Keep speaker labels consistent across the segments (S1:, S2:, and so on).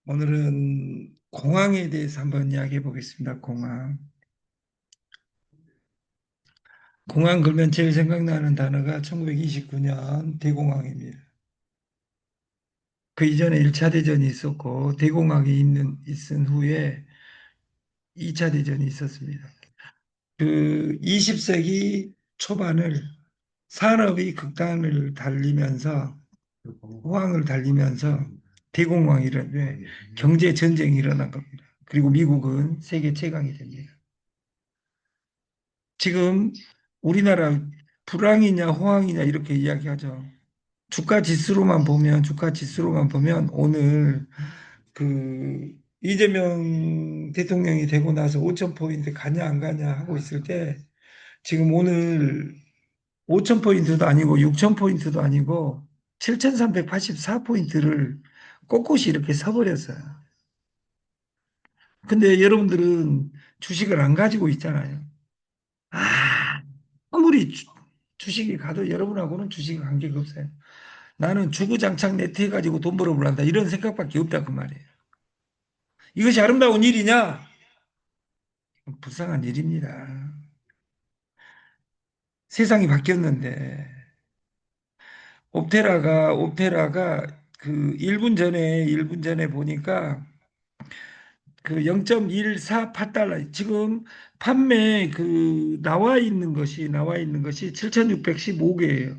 S1: 오늘은 공항에 대해서 한번 이야기해 보겠습니다. 공항. 공항 그러면 제일 생각나는 단어가 1929년 대공황입니다. 그 이전에 1차 대전이 있었고 대공황이 있은 후에 2차 대전이 있었습니다. 그 20세기 초반을 산업이 극단을 달리면서 호황을 달리면서 대공황이 일어나요. 경제 전쟁이 일어난 겁니다. 그리고 미국은 세계 최강이 됩니다. 지금 우리나라 불황이냐 호황이냐 이렇게 이야기하죠. 주가 지수로만 보면 오늘 그 이재명 대통령이 되고 나서 5천 포인트 가냐 안 가냐 하고 있을 때 지금 오늘 5천 포인트도 아니고 6천 포인트도 아니고 7,384 포인트를 꼿꼿이 이렇게 서버렸어요. 근데 여러분들은 주식을 안 가지고 있잖아요. 아무리 주식이 가도 여러분하고는 주식이 관계가 없어요. 나는 주구장창 네트해 가지고 돈 벌어보란다 이런 생각밖에 없다 그 말이에요. 이것이 아름다운 일이냐? 불쌍한 일입니다. 세상이 바뀌었는데 옵테라가 그 1분 전에 보니까 그 0.148달러 지금 판매 그 나와 있는 것이 7,615개예요.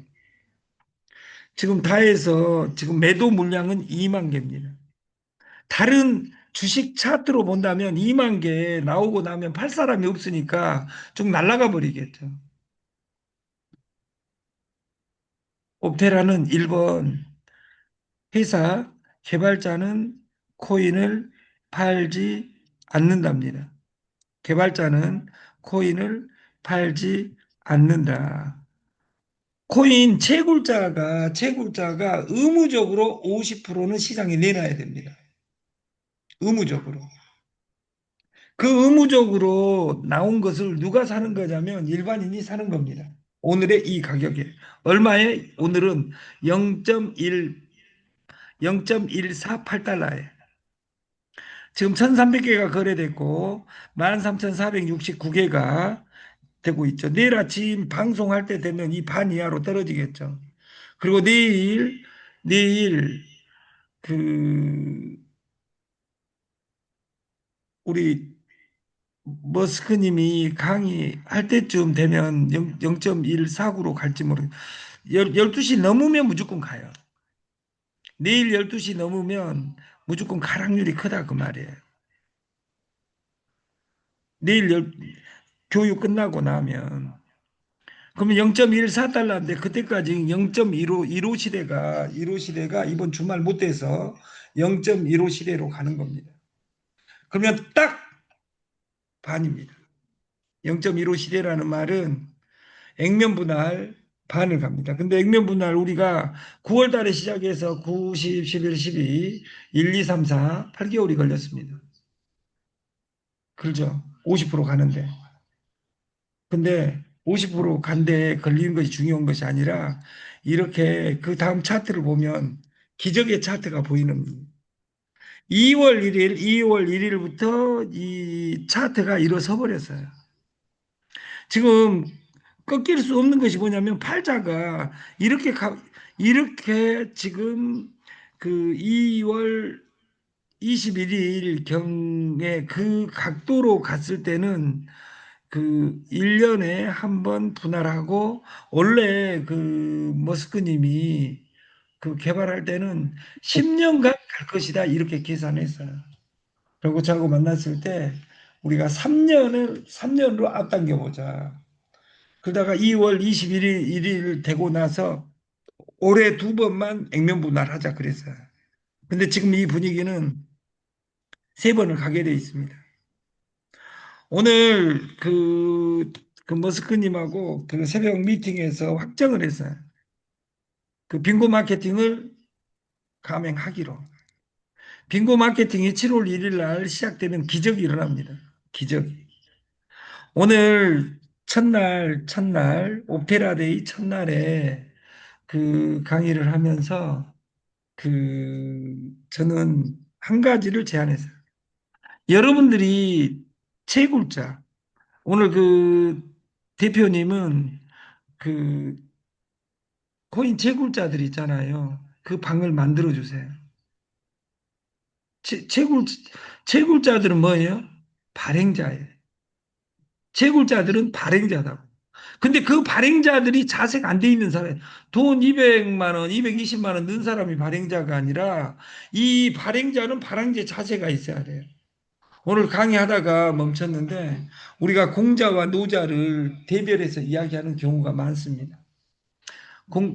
S1: 지금 다 해서 지금 매도 물량은 2만 개입니다. 다른 주식 차트로 본다면 2만 개 나오고 나면 팔 사람이 없으니까 쭉 날아가 버리겠죠. 옵테라는 1번 회사 개발자는 코인을 팔지 않는답니다. 개발자는 코인을 팔지 않는다. 코인 채굴자가 의무적으로 50%는 시장에 내놔야 됩니다. 의무적으로. 그 의무적으로 나온 것을 누가 사는 거냐면 일반인이 사는 겁니다. 오늘의 이 가격에. 얼마에? 오늘은 0.148달러에. 지금 1,300개가 거래됐고 13,469개가 되고 있죠. 내일 아침 방송할 때 되면 이 반 이하로 떨어지겠죠. 그리고 내일 그 우리 머스크님이 강의할 때쯤 되면 0.149로 갈지 모르겠어요. 12시 넘으면 무조건 가요. 내일 12시 넘으면 무조건 갈 확률이 크다 그 말이에요. 내일 교육 끝나고 나면 그러면 0.14달러인데 그때까지 0.15 시대가 이번 주말 못 돼서 0.15 시대로 가는 겁니다. 그러면 딱 반입니다. 0.15 시대라는 말은 액면 분할 반을 갑니다. 근데 액면 분할 우리가 9월 달에 시작해서 9, 10, 11, 12, 1, 2, 3, 4, 8개월이 걸렸습니다. 그렇죠? 50% 가는데. 근데 50% 간데 걸리는 것이 중요한 것이 아니라 이렇게 그 다음 차트를 보면 기적의 차트가 보이는 2월 1일부터 이 차트가 일어서 버렸어요. 지금 꺾일 수 없는 것이 뭐냐면 팔자가 이렇게 지금 그 2월 21일 경에 그 각도로 갔을 때는 그 1년에 한 번 분할하고 원래 그 머스크님이 그 개발할 때는 10년간 갈 것이다 이렇게 계산했어요. 그리고 저하고 만났을 때 우리가 3년으로 앞당겨 보자. 그러다가 2월 21일 되고 나서 올해 두 번만 액면 분할하자 그랬어요. 근데 지금 이 분위기는 세 번을 가게 돼 있습니다. 오늘 그 머스크님하고 그 새벽 미팅에서 확정을 했어요. 그 빙고 마케팅을 감행하기로. 빙고 마케팅이 7월 1일 날 시작되면 기적이 일어납니다. 기적이. 오늘 첫날, 오페라데이 첫날에 그 강의를 하면서 저는 한 가지를 제안했어요. 여러분들이 채굴자, 오늘 대표님은 그 코인 채굴자들 있잖아요. 그 방을 만들어 주세요. 채, 채굴, 채굴자들은 뭐예요? 발행자예요. 채굴자들은 발행자다. 근데 그 발행자들이 자세가 안 돼 있는 사람, 돈 200만 원, 220만 원 넣은 사람이 발행자가 아니라 이 발행자는 발행자 자세가 있어야 돼요. 오늘 강의하다가 멈췄는데 우리가 공자와 노자를 대별해서 이야기하는 경우가 많습니다.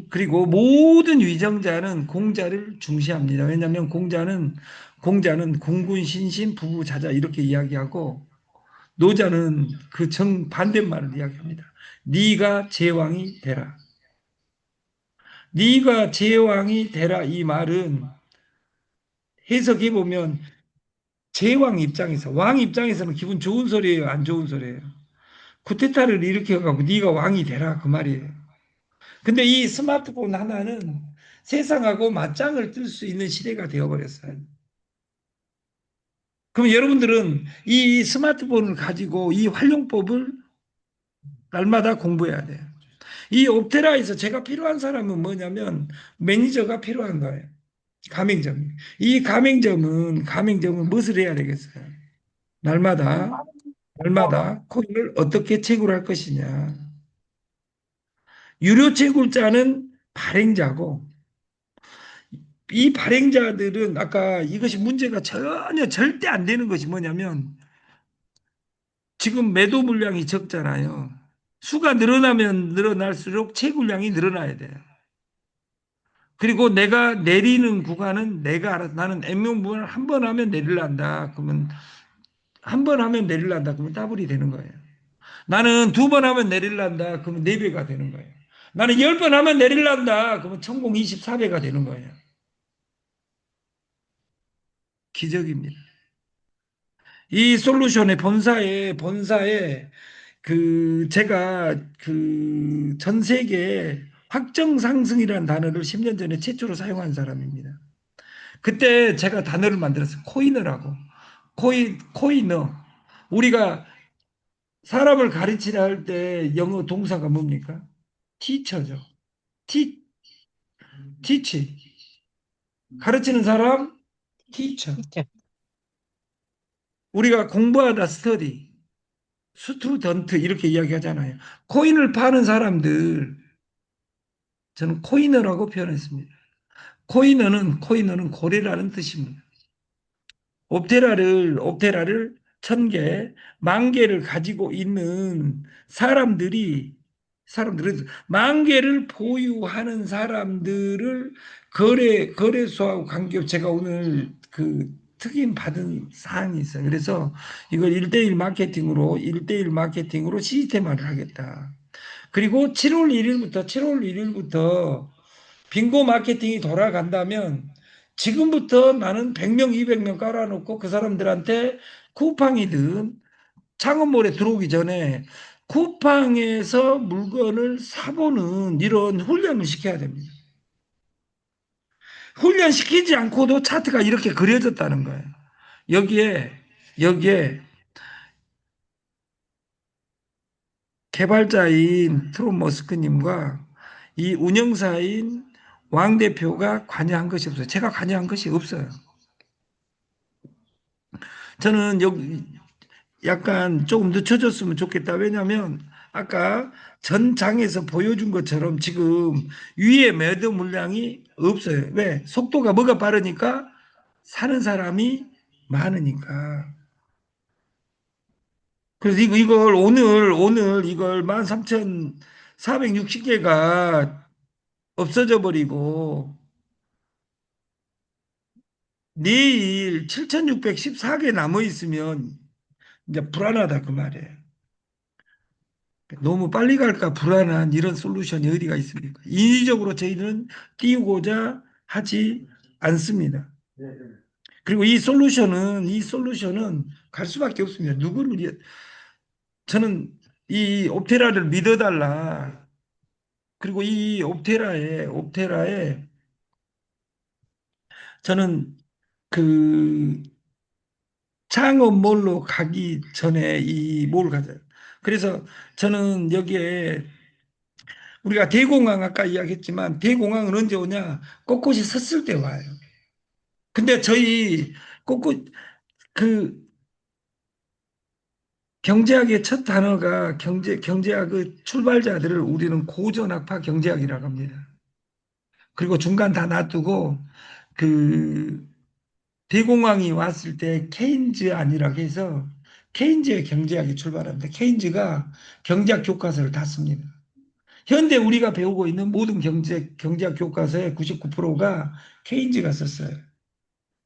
S1: 그리고 모든 위정자는 공자를 중시합니다. 왜냐하면 공자는 공군 신신 부부자자 이렇게 이야기하고 노자는 그 정반대말을 이야기합니다. 네가 제왕이 되라. 네가 제왕이 되라 이 말은 해석해 보면 제왕 입장에서 왕 입장에서는 기분 좋은 소리예요, 안 좋은 소리예요. 쿠데타를 일으켜가고 네가 왕이 되라 그 말이에요. 근데 이 스마트폰 하나는 세상하고 맞짱을 뜰 수 있는 시대가 되어버렸어요. 그럼 여러분들은 이 스마트폰을 가지고 이 활용법을 날마다 공부해야 돼요. 이 옵테라에서 제가 필요한 사람은 뭐냐면 매니저가 필요한 거예요. 가맹점. 이 가맹점은 무엇을 해야 되겠어요? 날마다 코인을 어떻게 채굴할 것이냐. 유료 채굴자는 발행자고 이 발행자들은 아까 이것이 문제가 전혀 절대 안 되는 것이 뭐냐면 지금 매도 물량이 적잖아요. 수가 늘어나면 늘어날수록 채굴량이 늘어나야 돼요. 그리고 내가 내리는 구간은 내가 알아서 나는 M명분을 한 번 하면 내릴란다. 그러면 한 번 하면 내릴란다. 그러면 더블이 되는 거예요. 나는 두 번 하면 내릴란다. 그러면 네 배가 되는 거예요. 나는 열 번 하면 내릴란다. 그러면 천공 24배가 되는 거예요. 기적입니다. 이 솔루션의 본사에 제가 전 세계에 확정 상승이라는 단어를 10년 전에 최초로 사용한 사람입니다. 그때 제가 단어를 만들었어요. 코이너라고. 코이너. 우리가 사람을 가르치려 할 때 영어 동사가 뭡니까? 티처죠. 티, 티치. 가르치는 사람, 티처. 우리가 공부하다 스터디, 스투던트 이렇게 이야기하잖아요. 코인을 파는 사람들, 저는 코이너라고 표현했습니다. 코이너는 고래라는 뜻입니다. 옵테라를 1,000개, 10,000개를 가지고 있는 사람들은 10,000개를 보유하는 사람들을 거래소하고 관계없이 제가 오늘 특임 받은 사항이 있어요. 그래서 이걸 1대1 마케팅으로 시스템화를 하겠다. 그리고 7월 1일부터 빙고 마케팅이 돌아간다면 지금부터 나는 100명, 200명 깔아놓고 그 사람들한테 쿠팡이든 창업몰에 들어오기 전에 쿠팡에서 물건을 사보는 이런 훈련을 시켜야 됩니다. 훈련시키지 않고도 차트가 이렇게 그려졌다는 거예요. 여기에 개발자인 트론 머스크님과 이 운영사인 왕 대표가 관여한 것이 없어요. 제가 관여한 것이 없어요. 저는 여기 약간 조금 늦춰졌으면 좋겠다. 왜냐하면 아까 전 장에서 보여준 것처럼 지금 위에 매도 물량이 없어요. 왜? 속도가 뭐가 빠르니까 사는 사람이 많으니까. 그래서 오늘 이걸 13,460개가 없어져 버리고 내일 7,614개 남아 있으면 이제 불안하다 그 말이에요. 너무 빨리 갈까 불안한 이런 솔루션이 어디가 있습니까? 인위적으로 저희는 띄우고자 하지 않습니다. 그리고 이 솔루션은 갈 수밖에 없습니다. 저는 이 옵테라를 믿어달라. 그리고 이 옵테라에 저는 그 창업몰로 가기 전에 이 몰 가져요. 그래서 저는 여기에 우리가 대공황 아까 이야기했지만 대공황은 언제 오냐? 꼿꼿이 섰을 때 와요. 근데 저희 꼿꼿 그 경제학의 첫 단어가 경제학의 출발자들을 우리는 고전학파 경제학이라고 합니다. 그리고 중간 다 놔두고 그 대공황이 왔을 때 케인즈 아니라고 해서 케인즈의 경제학이 출발합니다. 케인즈가 경제학 교과서를 다 씁니다. 현대 우리가 배우고 있는 모든 경제학 교과서의 99%가 케인즈가 썼어요.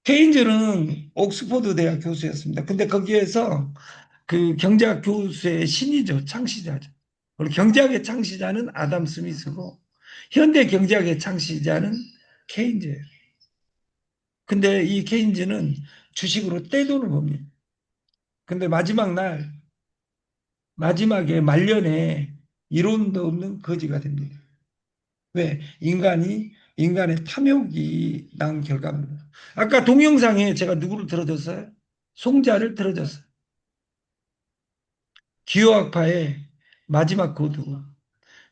S1: 케인즈는 옥스퍼드 대학 교수였습니다. 근데 거기에서 그 경제학 교수의 신이죠. 창시자죠. 그리고 경제학의 창시자는 아담 스미스고 현대 경제학의 창시자는 케인즈예요. 근데 이 케인즈는 주식으로 떼돈을 법니다. 근데 마지막에 말년에 이론도 없는 거지가 됩니다. 왜? 인간의 탐욕이 난 결과입니다. 아까 동영상에 제가 누구를 들어줬어요? 송자를 들어줬어요. 기호학파의 마지막 고두.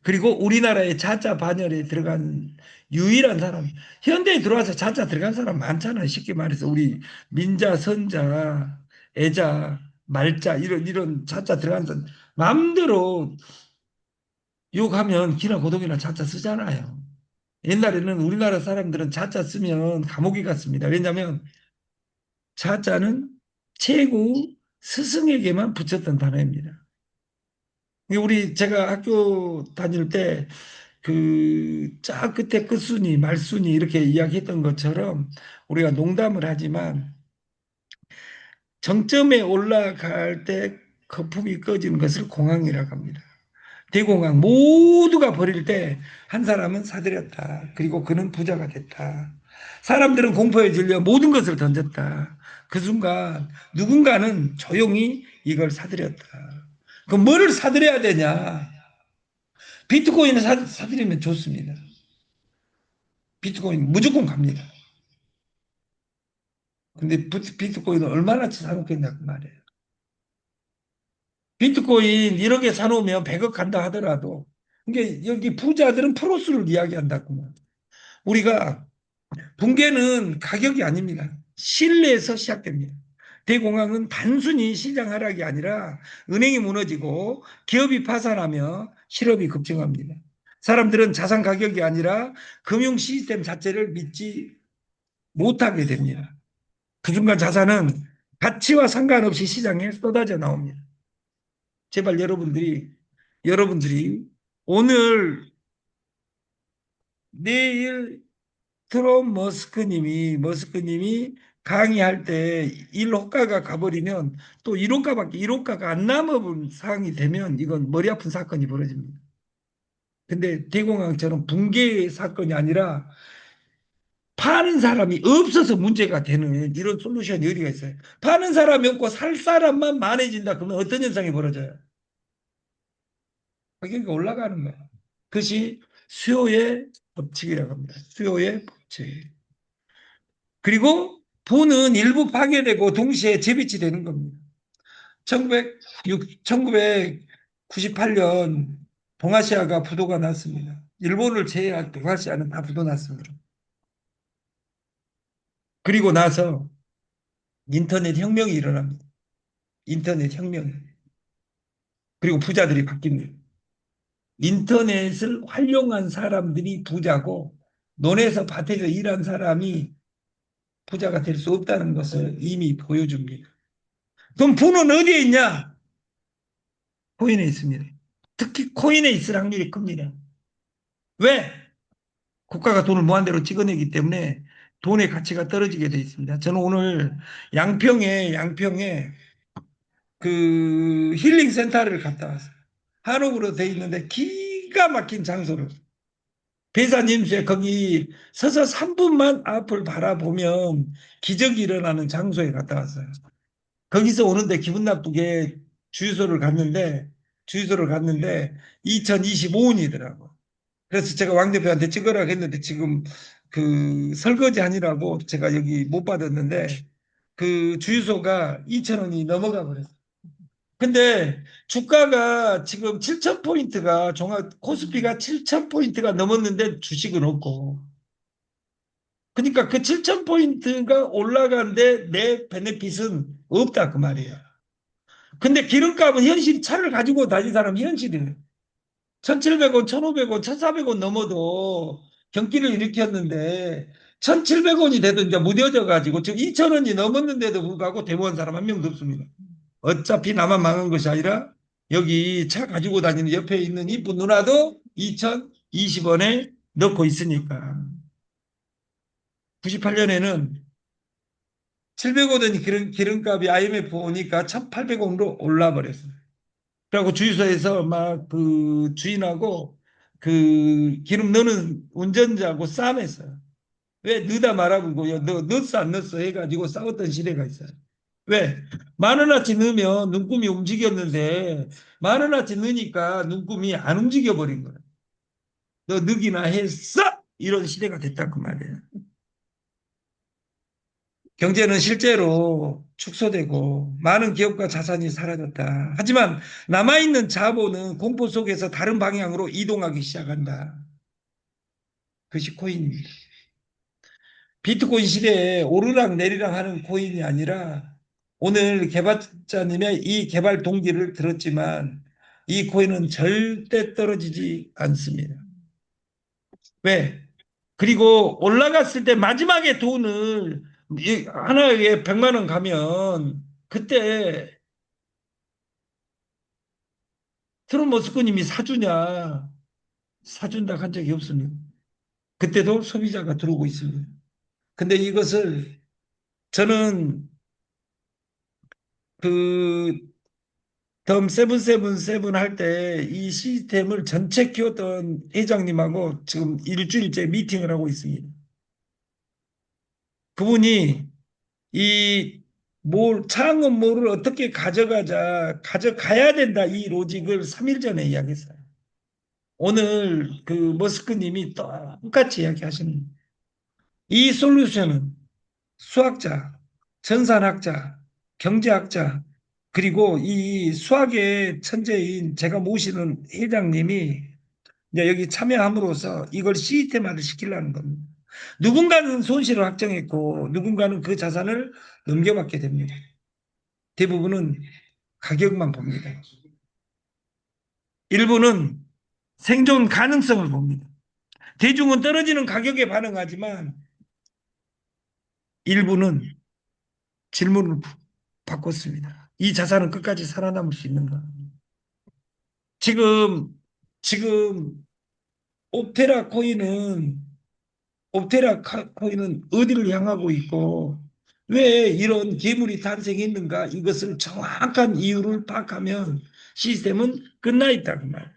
S1: 그리고 우리나라의 자자 반열에 들어간 유일한 사람. 현대에 들어와서 자자 들어간 사람 많잖아요. 쉽게 말해서 우리 민자, 선자, 애자, 말자 이런 자자 들어간 사람 마음대로 욕하면 기나 고독이나 자자 쓰잖아요. 옛날에는 우리나라 사람들은 자자 쓰면 감옥에 갔습니다. 왜냐하면 자자는 최고 스승에게만 붙였던 단어입니다. 우리 제가 학교 다닐 때 그 쫙 끝에 끝순이 말순이 이렇게 이야기했던 것처럼 우리가 농담을 하지만 정점에 올라갈 때 거품이 꺼지는 것을 공황이라고 합니다. 대공황 모두가 버릴 때 한 사람은 사들였다. 그리고 그는 부자가 됐다. 사람들은 공포에 질려 모든 것을 던졌다. 그 순간 누군가는 조용히 이걸 사들였다. 그럼 뭐를 사들여야 되냐? 비트코인을 사들이면 좋습니다. 비트코인 무조건 갑니다. 근데 비트코인을 얼마나 사놓겠냐 그 말이에요. 비트코인 1억에 사놓으면 100억 간다 하더라도 이게 여기 부자들은 프로스를 이야기한다고. 우리가 붕괴는 가격이 아닙니다. 신뢰에서 시작됩니다. 대공황은 단순히 시장 하락이 아니라 은행이 무너지고 기업이 파산하며 실업이 급증합니다. 사람들은 자산 가격이 아니라 금융 시스템 자체를 믿지 못하게 됩니다. 그 순간 자산은 가치와 상관없이 시장에 쏟아져 나옵니다. 제발 여러분들이 오늘 내일 트럼 머스크님이 강의할 때 일호가가 가버리면 또 일호가가 안 남은 상황이 되면 이건 머리 아픈 사건이 벌어집니다. 근데 대공황처럼 붕괴 사건이 아니라 파는 사람이 없어서 문제가 되는 이런 솔루션이 어디가 있어요? 파는 사람이 없고 살 사람만 많아진다. 그러면 어떤 현상이 벌어져요? 가격이 올라가는 거예요. 그것이 수요의 법칙이라고 합니다. 수요의 법칙. 그리고 부는 일부 파괴되고 동시에 재배치되는 겁니다. 1998년 동아시아가 부도가 났습니다. 일본을 제외한 동아시아는 다 부도 났습니다. 그리고 나서 인터넷 혁명이 일어납니다. 인터넷 혁명. 그리고 부자들이 바뀝니다. 인터넷을 활용한 사람들이 부자고 논에서 밭에서 일한 사람이 부자가 될 수 없다는 것을 이미 보여줍니다. 그럼 부는 어디에 있냐? 코인에 있습니다. 특히 코인에 있을 확률이 큽니다. 왜? 국가가 돈을 무한대로 찍어내기 때문에 돈의 가치가 떨어지게 되어 있습니다. 저는 오늘 양평에 그 힐링 센터를 갔다 왔어요. 한옥으로 되어 있는데 기가 막힌 장소를. 배산임수에 거기 서서 3분만 앞을 바라보면 기적이 일어나는 장소에 갔다 왔어요. 거기서 오는데 기분 나쁘게 주유소를 갔는데 2025원이더라고. 그래서 제가 왕 대표한테 찍으라고 했는데 지금 그 설거지하느라고 제가 여기 못 받았는데 그 주유소가 2천 원이 넘어가 버렸어요. 근데 주가가 지금 7천 포인트가 종합 코스피가 7천 포인트가 넘었는데 주식은 없고 그러니까 그 7천 포인트가 올라가는데 내 베네핏은 없다 그 말이에요. 근데 기름값은 현실 차를 가지고 다니는 사람 현실이에요. 1,700원, 1,500원, 1,400원 넘어도 경기를 일으켰는데 1,700원이 돼도 이제 무뎌져 가지고 지금 2,000원이 넘었는데도 불구하고 대부분 사람 한 명도 없습니다. 어차피 나만 망한 것이 아니라 여기 차 가지고 다니는 옆에 있는 이쁜 누나도 2,020원에 넣고 있으니까 98년에는 700원이 기름값이 IMF 오니까 1,800원으로 올라 버렸어요. 그리고 주유소에서 막 그 주인하고 그 기름 넣는 운전자하고 싸움했어요. 왜 넣다 말아보고요. 너 넣었어 안 넣었어 해가지고 싸웠던 시대가 있어요. 왜? 만 원어치 넣으면 눈금이 움직였는데 만 원어치 넣으니까 눈금이 안 움직여 버린 거예요. 너 넣기나 했어? 이런 시대가 됐단 그 말이에요. 경제는 실제로 축소되고 많은 기업과 자산이 사라졌다. 하지만 남아있는 자본은 공포 속에서 다른 방향으로 이동하기 시작한다. 그것이 코인입니다. 비트코인 시대에 오르락 내리락 하는 코인이 아니라 오늘 개발자님의 이 개발 동기를 들었지만 이 코인은 절대 떨어지지 않습니다. 왜? 그리고 올라갔을 때 마지막에 돈을 하나에 100만 원 가면 그때 트럼 머스크님이 사주냐 사준다 한 적이 없습니다. 그때도 소비자가 들어오고 있습니다. 근데 이것을 저는 그 덤 세븐세븐세븐 할 때 이 시스템을 전체 키웠던 회장님하고 지금 일주일째 미팅을 하고 있습니다. 그분이 이 창업몰을 어떻게 가져가야 된다 이 로직을 3일 전에 이야기했어요. 오늘 그 머스크님이 똑같이 이야기하시는 이 솔루션은 수학자, 전산학자, 경제학자, 그리고 이 수학의 천재인 제가 모시는 회장님이 이제 여기 참여함으로써 이걸 시스템화를 시키려는 겁니다. 누군가는 손실을 확정했고 누군가는 그 자산을 넘겨받게 됩니다. 대부분은 가격만 봅니다. 일부는 생존 가능성을 봅니다. 대중은 떨어지는 가격에 반응하지만 일부는 질문을 바꿨습니다. 이 자산은 끝까지 살아남을 수 있는가? 지금 지금 옵테라 코인은 옵테라 코인은 어디를 향하고 있고 왜 이런 괴물이 탄생했는가 이것을 정확한 이유를 파악하면 시스템은 끝나 있다 그 말이에요.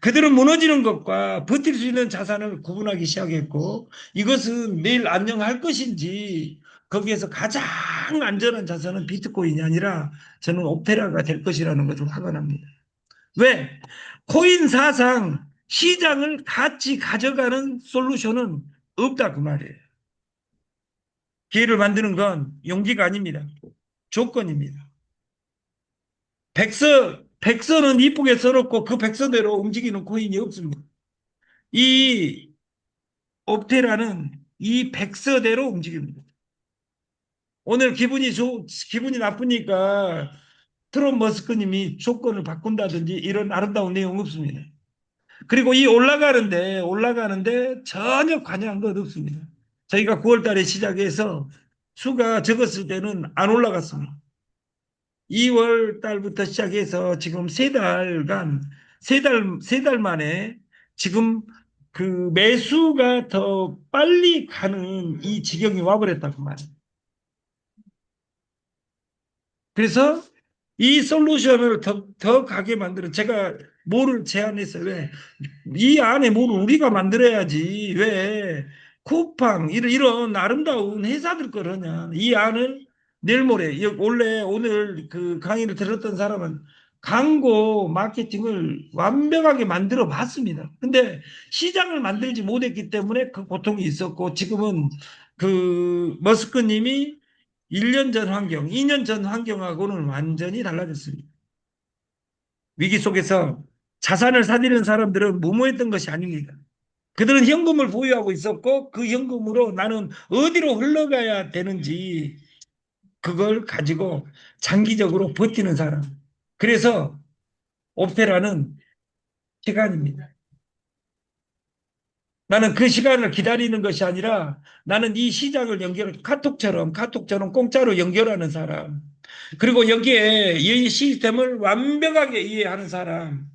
S1: 그들은 무너지는 것과 버틸 수 있는 자산을 구분하기 시작했고 이것은 내일 안녕할 것인지 거기에서 가장 안전한 자산은 비트코인이 아니라 저는 옵테라가 될 것이라는 것을 확언합니다. 왜? 코인 사상 시장을 같이 가져가는 솔루션은 없다 그 말이에요. 기회를 만드는 건 용기가 아닙니다. 조건입니다. 백서는 이쁘게 써놓고 그 백서대로 움직이는 코인이 없습니다. 이 옵테라는 이 백서대로 움직입니다. 오늘 기분이 나쁘니까 트럼 머스크님이 조건을 바꾼다든지 이런 아름다운 내용 없습니다. 그리고 이 올라가는데 전혀 관여한 것 없습니다. 저희가 9월 달에 시작해서 수가 적었을 때는 안 올라갔습니다. 2월 달부터 시작해서 지금 세 달 만에 지금 그 매수가 더 빨리 가는 이 지경이 와버렸다고 말이에요. 그래서 이 솔루션을 더 가게 만드는 제가 뭐를 제안했어요. 왜? 이 안에 뭐를 우리가 만들어야지. 왜? 쿠팡 이런 아름다운 회사들 거느냐. 이 안을 내일 모레 원래 오늘 그 강의를 들었던 사람은 광고 마케팅을 완벽하게 만들어 봤습니다. 근데 시장을 만들지 못했기 때문에 그 고통이 있었고, 지금은 그 머스크님이 1년 전 환경, 2년 전 환경하고는 완전히 달라졌습니다. 위기 속에서 자산을 사들이는 사람들은 무모했던 것이 아닙니다. 그들은 현금을 보유하고 있었고, 그 현금으로 나는 어디로 흘러가야 되는지 그걸 가지고 장기적으로 버티는 사람. 그래서 옵테라는 시간입니다. 나는 그 시간을 기다리는 것이 아니라 나는 이 시장을 카톡처럼 공짜로 연결하는 사람. 그리고 여기에 이 시스템을 완벽하게 이해하는 사람들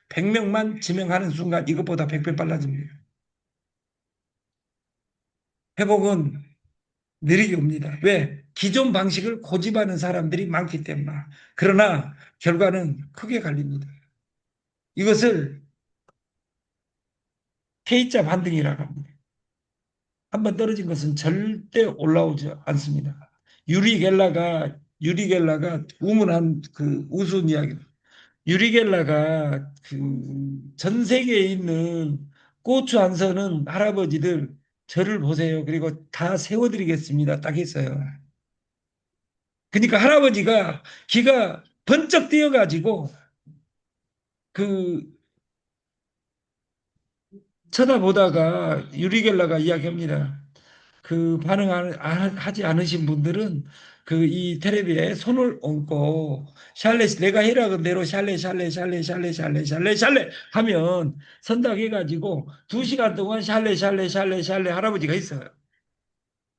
S1: 100명만 지명하는 순간 이것보다 100배 빨라집니다. 회복은 느리게 옵니다. 왜? 기존 방식을 고집하는 사람들이 많기 때문에. 그러나 결과는 크게 갈립니다. 이것을 K자 반등이라고 합니다. 한번 떨어진 것은 절대 올라오지 않습니다. 유리 겔라가 우문한 그 우스운 이야기. 유리 겔라가 그 전 세계에 있는 고추 안 서는 할아버지들 저를 보세요. 그리고 다 세워드리겠습니다. 딱 했어요. 그러니까 할아버지가 기가 번쩍 뛰어가지고 그 쳐다보다가 유리 겔라가 이야기합니다. 그 반응하지 않으신 분들은 그 이 테레비에 손을 얹고 샬레 내가 해라는 대로 샬레 하면 선닥해가지고 2시간 동안 샬레 할아버지가 있어요.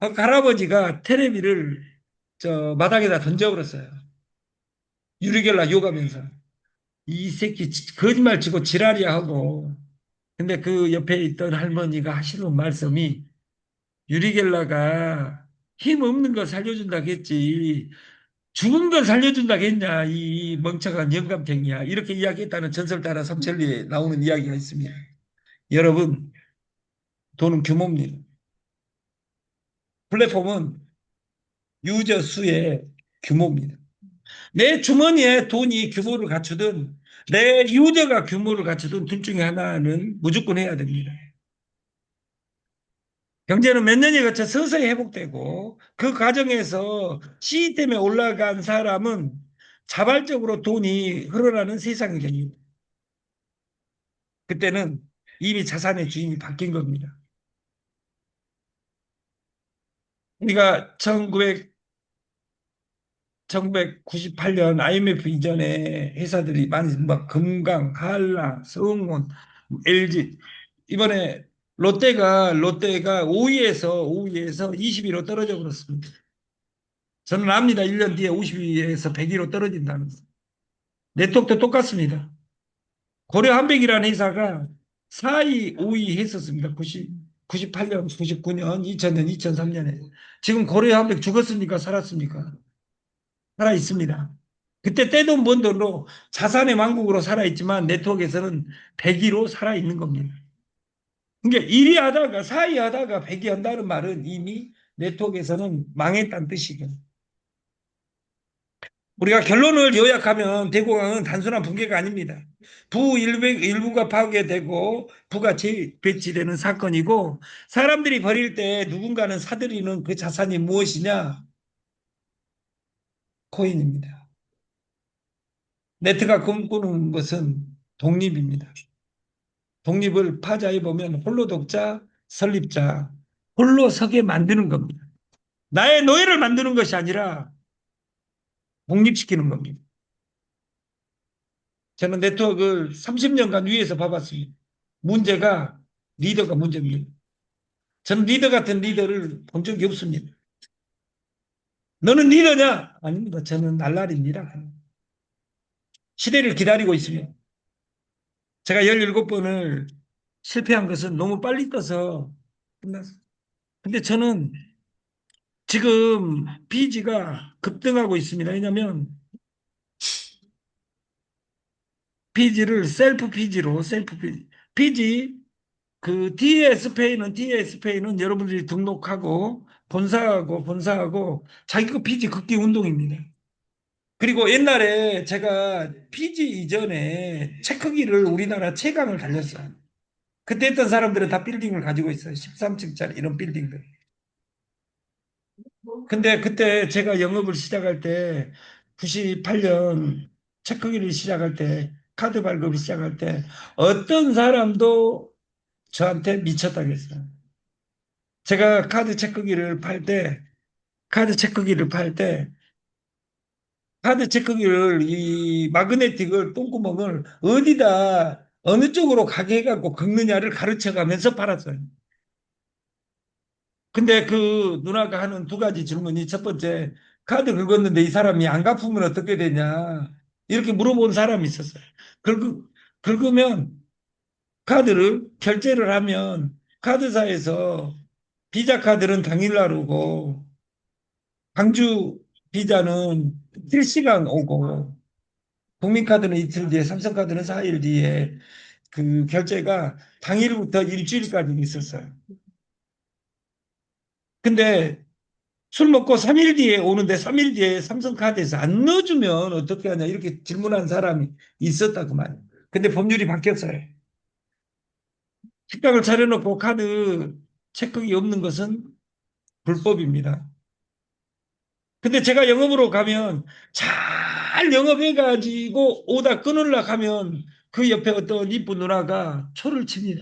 S1: 그 할아버지가 테레비를 저 마당에다 던져버렸어요. 유리겔라 욕하면서 이 새끼 거짓말 치고 지랄이야 하고. 근데 그 옆에 있던 할머니가 하시는 말씀이 유리겔라가 힘 없는 거 살려준다겠지. 죽은 걸 살려준다겠냐. 이 멍청한 영감탱이야. 이렇게 이야기했다는 전설 따라 삼천리에 나오는 이야기가 있습니다. 여러분, 돈은 규모입니다. 플랫폼은 유저 수의 규모입니다. 내 주머니에 돈이 규모를 갖추든 내 유저가 규모를 갖추든 둘 중에 하나는 무조건 해야 됩니다. 경제는 몇 년이 거쳐 서서히 회복되고 그 과정에서 시스템에 올라간 사람은 자발적으로 돈이 흘러나는 세상이 됩니다. 그때는 이미 자산의 주인이 바뀐 겁니다. 우리가 1998년 IMF 이전에 회사들이 많이 막 금강, 한라, 성원, LG 이번에 롯데가 5위에서 20위로 떨어져 버렸습니다. 저는 압니다. 1년 뒤에 50위에서 100위로 떨어진다는 거. 네트워크도 똑같습니다. 고려한백이라는 회사가 4위, 5위 했었습니다. 98년, 99년, 2000년, 2003년에. 지금 고려한백 죽었습니까? 살았습니까? 살아 있습니다. 그때 떼돈 번 돈으로 자산의 왕국으로 살아있지만 네트워크에서는 100위로 살아있는 겁니다. 그러니까 1위 하다가 4위 하다가 100위 한다는 말은 이미 네트워크에서는 망했다는 뜻이거든요. 우리가 결론을 요약하면 대공황은 단순한 붕괴가 아닙니다. 일부가 파괴되고 부가 재배치되는 사건이고 사람들이 버릴 때 누군가는 사들이는 그 자산이 무엇이냐? 코인입니다. 네트가 꿈꾸는 것은 독립입니다. 독립을 파자에 보면 홀로 독자, 설립자, 홀로 서게 만드는 겁니다. 나의 노예를 만드는 것이 아니라 독립시키는 겁니다. 저는 네트워크를 30년간 위에서 봐봤습니다. 문제가 리더가 문제입니다. 저는 리더 같은 리더를 본 적이 없습니다. 너는 리더냐? 아닙니다. 저는 날라리입니다. 시대를 기다리고 있습니다. 제가 17번을 실패한 것은 너무 빨리 떠서 끝났어요. 근데 저는 지금 피지가 급등하고 있습니다. 왜냐하면 피지를 셀프 피지 그 TS페이는 여러분들이 등록하고 본사하고 자기 거 피지 걷기 운동입니다. 그리고 옛날에 제가 피지 이전에 체크기를 우리나라 최강을 달렸어요. 그때 했던 사람들은 다 빌딩을 가지고 있어요. 13층짜리 이런 빌딩들. 근데 그때 제가 영업을 시작할 때 98년 체크기를 시작할 때 카드 발급을 시작할 때 어떤 사람도 저한테 미쳤다고 했어요. 제가 카드 체크기를 팔 때 카드 체크기를 이 마그네틱을 똥구멍을 어디다 어느 쪽으로 가게 해갖고 긁느냐를 가르쳐 가면서 팔았어요. 근데 그 누나가 하는 두 가지 질문이 첫 번째, 카드 긁었는데 이 사람이 안 갚으면 어떻게 되냐? 이렇게 물어본 사람이 있었어요. 긁, 긁으면 카드를 결제를 하면 카드사에서 비자 카드는 당일날 오고 광주 비자는 실시간 오고 국민카드는 이틀 뒤에 삼성카드는 4일 뒤에 그 결제가 당일부터 일주일까지 있었어요. 근데 술 먹고 3일 뒤에 오는데 3일 뒤에 삼성카드에서 안 넣어주면 어떻게 하냐 이렇게 질문한 사람이 있었다고 말이에요. 근데 법률이 바뀌었어요. 식당을 차려놓고 카드 체크기 없는 것은 불법입니다. 근데 제가 영업으로 가면 잘 영업해가지고 오다 끊으려고 하면 그 옆에 어떤 이쁜 누나가 초를 칩니다.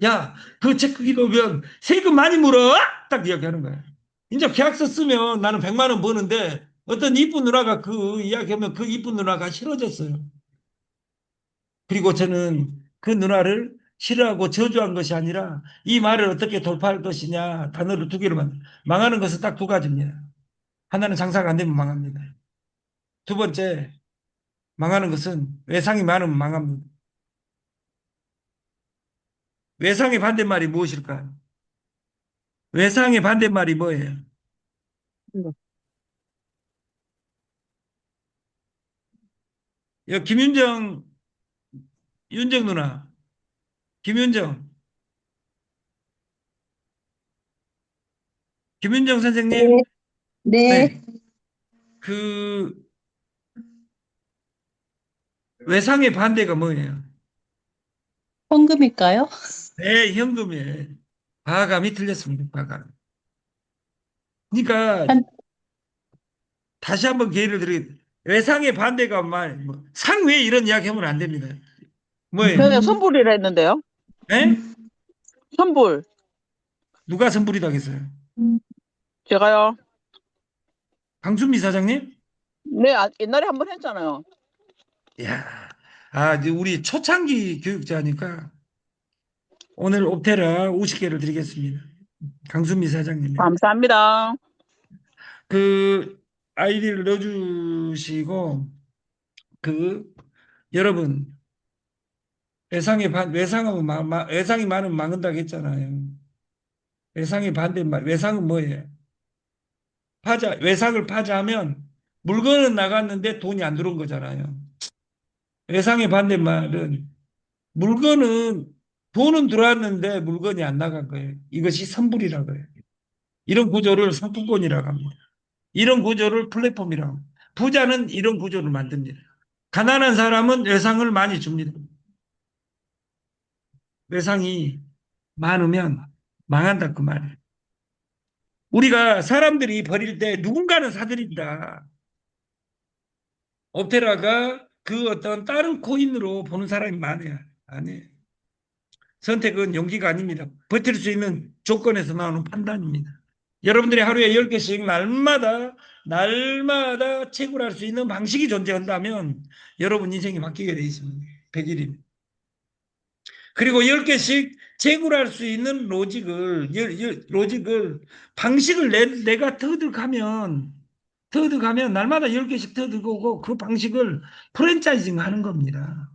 S1: 야, 그 체크기 넣으면 세금 많이 물어? 딱 이야기하는 거예요. 이제 계약서 쓰면 나는 100만 원 버는데 어떤 이쁜 누나가 그 이야기하면 그 이쁜 누나가 싫어졌어요. 그리고 저는 그 누나를 싫어하고 저주한 것이 아니라 이 말을 어떻게 돌파할 것이냐 단어를 두 개로 망하는 것은 딱 두 가지입니다. 하나는 장사가 안 되면 망합니다. 두 번째, 망하는 것은 외상이 많으면 망합니다. 외상의 반대말이 무엇일까요? 외상의 반대말이 뭐예요? 김윤정, 윤정 누나, 김윤정, 김윤정
S2: 네,
S1: 선생님,
S2: 네,
S1: 네, 그 외상의 반대가 뭐예요?
S2: 현금일까요?
S1: 네, 현금이에요. 과감히 틀렸습니다. 과감. 그러니까
S2: 한,
S1: 다시 한번 기회를 드리겠습니다. 외상의 반대가 상 외에 이런 이야기 하면 안 됩니다. 뭐예요?
S3: 저희가 선불이라 했는데요.
S1: 네?
S3: 선불.
S1: 누가 선불이 당했어요?
S3: 제가요.
S1: 강준미 사장님?
S3: 네, 옛날에 한 번 했잖아요.
S1: 야, 이제 우리 초창기 교육자니까 오늘 옵테라 50개를 드리겠습니다. 강순미 사장님의
S3: 감사합니다.
S1: 그 아이디를 넣어주시고 그 여러분 외상하고 외상이 많으면 망한다고 했잖아요. 외상의 반대말 외상은 뭐예요? 외상을 파자하면 물건은 나갔는데 돈이 안 들어온 거잖아요. 외상의 반대말은 물건은 돈은 들어왔는데 물건이 안 나간 거예요. 이것이 선불이라고 해요. 이런 구조를 상품권이라고 합니다. 이런 구조를 플랫폼이라고 합니다. 부자는 이런 구조를 만듭니다. 가난한 사람은 외상을 많이 줍니다. 외상이 많으면 망한다 그 말이에요. 우리가 사람들이 버릴 때 누군가는 사들인다. 옵테라가 그 어떤 다른 코인으로 보는 사람이 많아요. 아니에요. 선택은 용기가 아닙니다. 버틸 수 있는 조건에서 나오는 판단입니다. 여러분들이 하루에 10개씩 날마다 채굴할 수 있는 방식이 존재한다면 여러분 인생이 바뀌게 돼 있습니다. 100일입니다. 그리고 10개씩 채굴할 수 있는 방식을 내가 터득하면 날마다 10개씩 터득하고 그 방식을 프랜차이징 하는 겁니다.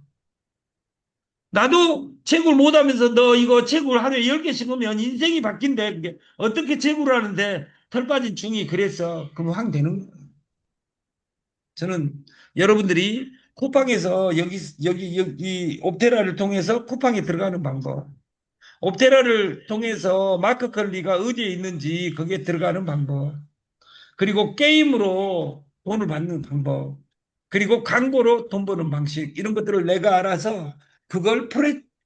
S1: 나도 채굴 못하면서 너 이거 채굴 하루에 10개씩 하면 인생이 바뀐대. 그게 어떻게 채굴을 하는데 털 빠진 중이 그래서 그럼 황 되는 거예요. 저는 여러분들이 쿠팡에서 여기 옵테라를 통해서 쿠팡에 들어가는 방법, 옵테라를 통해서 마크컬리가 어디에 있는지 거기에 들어가는 방법, 그리고 게임으로 돈을 받는 방법, 그리고 광고로 돈 버는 방식, 이런 것들을 내가 알아서 그걸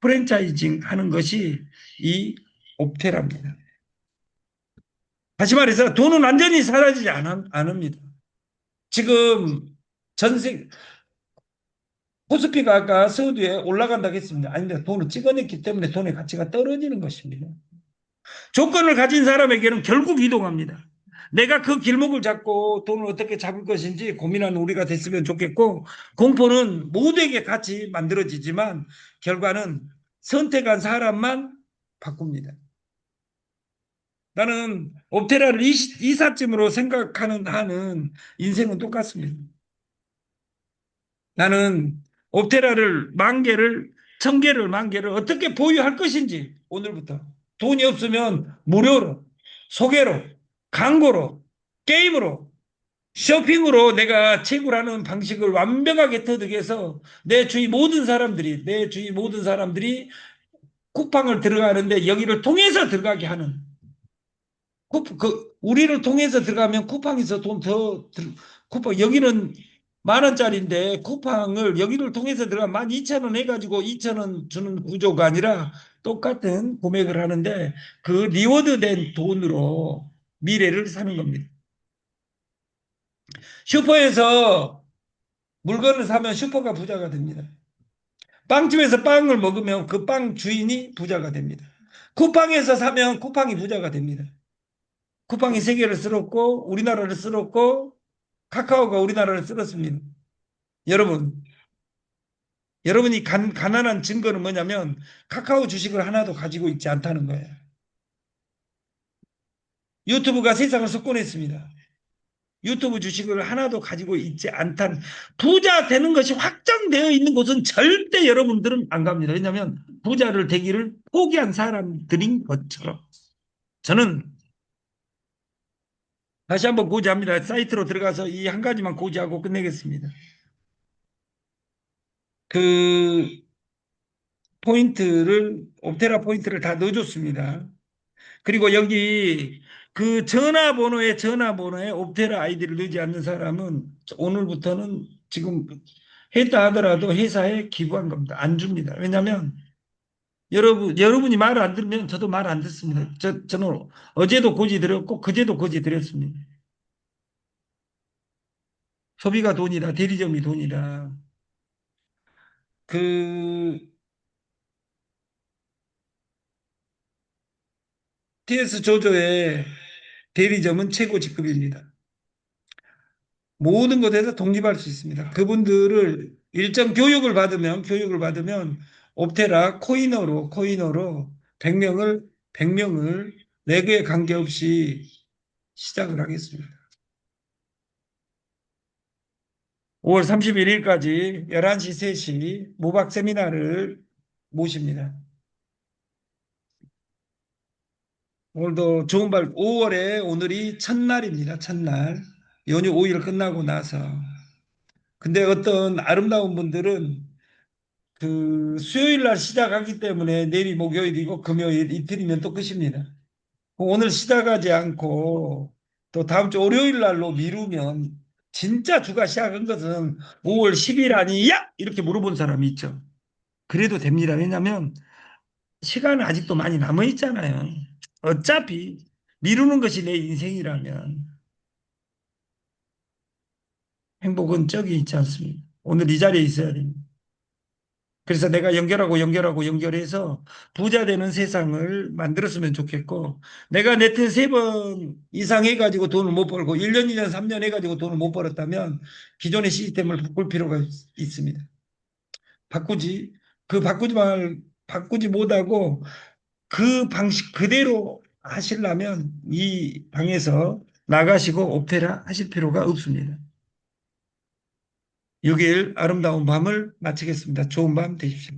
S1: 프랜차이징 하는 것이 이 옵테라입니다. 다시 말해서 돈은 완전히 사라지지 않습니다. 지금 전세, 코스피가 아까 서두에 올라간다고 했습니다. 아닙니다. 돈을 찍어냈기 때문에 돈의 가치가 떨어지는 것입니다. 조건을 가진 사람에게는 결국 이동합니다. 내가 그 길목을 잡고 돈을 어떻게 잡을 것인지 고민하는 우리가 됐으면 좋겠고, 공포는 모두에게 같이 만들어지지만 결과는 선택한 사람만 바꿉니다. 나는 옵테라를 이삿짐으로 생각하는 한은 인생은 똑같습니다. 나는 옵테라를 10,000개를 1,000개를 10,000개를 어떻게 보유할 것인지 오늘부터 돈이 없으면 무료로, 소개로, 광고로, 게임으로, 쇼핑으로 내가 채굴하는 방식을 완벽하게 터득해서 내 주위 모든 사람들이 쿠팡을 들어가는데 여기를 통해서 들어가게 하는, 우리를 통해서 들어가면 쿠팡에서 돈 더, 쿠팡, 여기는 10,000원짜리인데 쿠팡을 여기를 통해서 들어가면 12,000원 해가지고 2,000원 주는 구조가 아니라 똑같은 금액을 하는데 그 리워드 된 돈으로 미래를 사는 겁니다. 슈퍼에서 물건을 사면 슈퍼가 부자가 됩니다. 빵집에서 빵을 먹으면 그 빵 주인이 부자가 됩니다. 쿠팡에서 사면 쿠팡이 부자가 됩니다. 쿠팡이 세계를 쓸었고 우리나라를 쓸었고 카카오가 우리나라를 쓸었습니다. 여러분, 여러분이 가난한 증거는 뭐냐면 카카오 주식을 하나도 가지고 있지 않다는 거예요. 유튜브가 세상을 석권했습니다. 유튜브 주식을 하나도 가지고 있지 않다는, 부자 되는 것이 확정되어 있는 곳은 절대 여러분들은 안 갑니다. 왜냐하면 부자를 되기를 포기한 사람들인 것처럼. 저는 다시 한번 고지합니다. 사이트로 들어가서 이 한 가지만 고지하고 끝내겠습니다. 그 옵테라 포인트를 다 넣어줬습니다. 그리고 여기 그 전화번호에 옵테라 아이디를 넣지 않는 사람은 오늘부터는, 지금 했다 하더라도 회사에 기부한 겁니다. 안 줍니다. 왜냐하면 여러분이 말을 안 들으면 저도 말 안 듣습니다. 저는 어제도 고지 드렸고 그제도 고지 드렸습니다. 소비가 돈이다. 대리점이 돈이다. 그 TS 조조의 대리점은 최고 직급입니다. 모든 것에서 독립할 수 있습니다. 그분들을 일정 교육을 받으면 옵테라 코이너로 100명을 레그에 관계없이 시작을 하겠습니다. 5월 31일까지 11시 3시 무박 세미나를 모십니다. 오늘도 좋은 발, 5월에 오늘이 첫날입니다. 첫날. 연휴 5일 끝나고 나서. 근데 어떤 아름다운 분들은 그 수요일 날 시작하기 때문에 내일이 목요일이고 금요일 이틀이면 또 끝입니다. 오늘 시작하지 않고 또 다음 주 월요일 날로 미루면 진짜 주가 시작한 것은 5월 10일 아니야? 이렇게 물어본 사람이 있죠. 그래도 됩니다. 왜냐하면 시간은 아직도 많이 남아 있잖아요. 어차피 미루는 것이 내 인생이라면 행복은 저기 있지 않습니까? 오늘 이 자리에 있어야 됩니다. 그래서 내가 연결해서 부자 되는 세상을 만들었으면 좋겠고, 내가 네트 3번 이상 해가지고 돈을 못 벌고 1년, 2년, 3년 해가지고 돈을 못 벌었다면 기존의 시스템을 바꿀 필요가 있습니다. 바꾸지. 바꾸지 못하고 그 방식 그대로 하시려면 이 방에서 나가시고 옵테라 하실 필요가 없습니다. 6일 아름다운 밤을 마치겠습니다. 좋은 밤 되십시오.